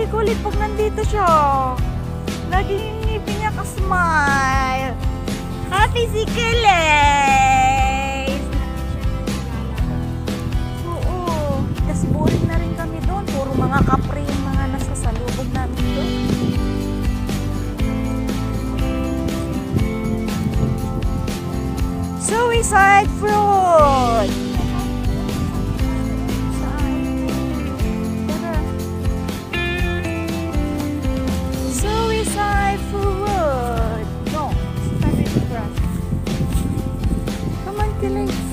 kulit pag nandito siya. Laging yung ngipin niya ka-smile. Happy si Kelly! Oo. Tas boring na rin kami doon. Puro mga kapre yung mga nasa salubog namin doon. Suicide fruit! Suicide fruit! No, it's not really grass. Come on, Kelly.